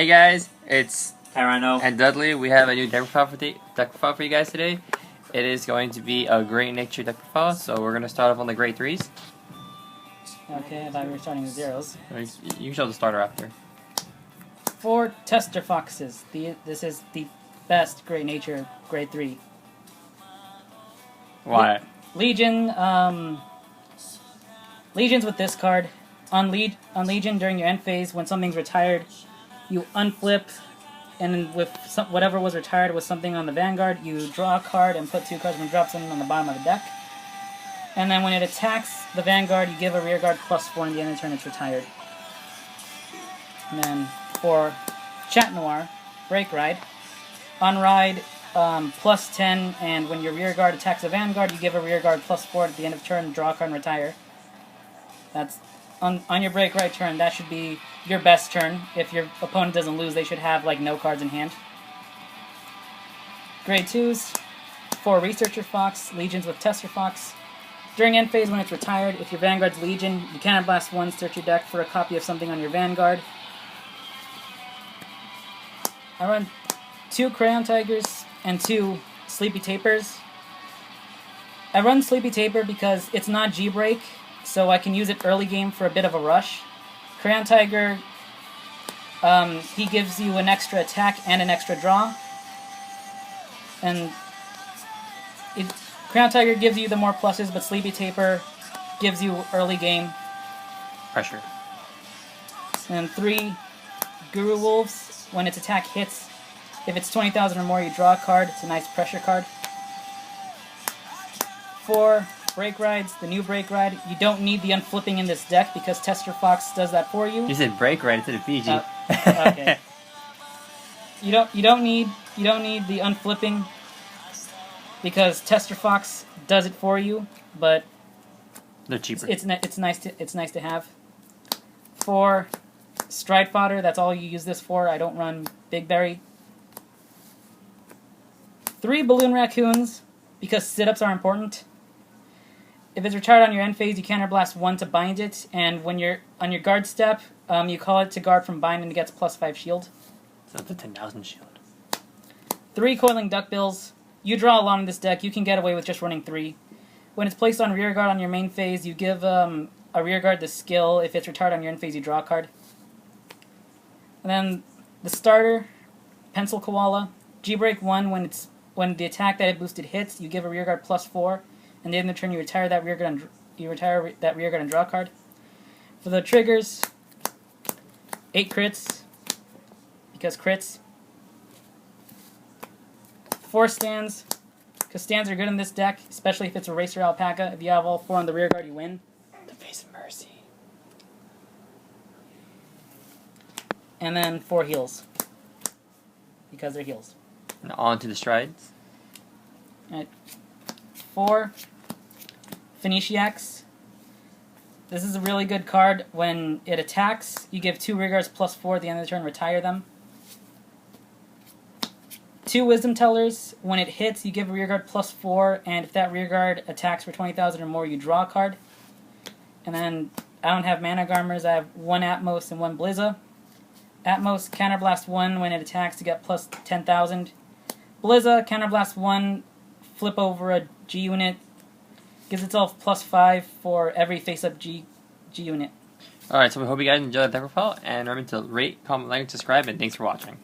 Hey guys, it's Tyrano and Dudley. We have a new deck profile for you guys today. It is going to be a Great Nature deck profile, so we're going to start off on the Great 3s. Okay, I thought we were starting with zeros. You can show the starter after. 4 Tester Foxes. This is the best Great Nature Grade 3. Why? Legion, Legions with this card. On Legion, during your end phase, when something's retired, you unflip, and with whatever was retired with something on the Vanguard, you draw a card and put 2 cards and drop something on the bottom of the deck. And then when it attacks the Vanguard, you give a rearguard +4 in the end of the turn it's retired. And then for Chat Noir, Break Ride. On Ride, +10, and when your rearguard attacks a Vanguard, you give a rearguard +4 at the end of turn, draw a card and retire. That's on your Break Ride turn, that should be your best turn. If your opponent doesn't lose, they should have like no cards in hand. Grade 2s, 4 Researcher Fox, Legions with Tester Fox. During end phase when it's retired, if your Vanguard's Legion, you counterblast 1, search your deck for a copy of something on your Vanguard. I run 2 Crayon Tigers and 2 Sleepy Tapers. I run Sleepy Taper because it's not G-Break, so I can use it early game for a bit of a rush. Crayon Tiger, he gives you an extra attack and an extra draw. And Crayon Tiger gives you the more pluses, but Sleepy Taper gives you early game Pressure. And 3 Guru Wolves. When its attack hits, if it's 20,000 or more, you draw a card. It's a nice pressure card. 4 Break Rides, the new Break Ride. You don't need the unflipping in this deck because Tester Fox does that for you. You said Break Ride instead of PG. Okay. You don't need the unflipping because Tester Fox does it for you, but they're cheaper. It's nice to have. 4 Stride Fodder. That's all you use this for. I don't run Big Berry. 3 Balloon Raccoons because sit-ups are important. If it's retired on your end phase, you counterblast 1 to bind it, and when you're on your guard step, you call it to guard from bind and it gets +5 shield. So it's a 10,000 shield. 3 Coiling Duckbills. You draw a lot in this deck. You can get away with just running 3. When it's placed on rearguard on your main phase, you give a rearguard the skill. If it's retired on your end phase, you draw a card. And then the starter, Pencil Koala. G-Break 1, when the attack that it boosted hits, you give a rearguard +4. And then in the turn, you retire that rearguard and draw a card. For the triggers, 8 crits, because crits. 4 stands, because stands are good in this deck, especially if it's a Racer Alpaca. If you have all 4 on the rearguard, you win. The Face of Mercy. And then 4 heals, because they're heals. And on to the strides. Alright. 4 Phoeniciacs. This is a really good card. When it attacks, you give 2 rearguards +4 at the end of the turn, retire them. 2 Wisdom Tellers. When it hits, you give a rearguard +4, and if that rearguard attacks for 20,000 or more, you draw a card. And then I don't have Mana Garmers. I have 1 Atmos and 1 Blizza. Atmos, counterblast 1 when it attacks to get +10,000. Blizza, counterblast 1, flip over a G unit. Gives itself +5 for every face-up G unit. Alright, so we hope you guys enjoyed that deck profile, and remember to rate, comment, like, and subscribe, and thanks for watching.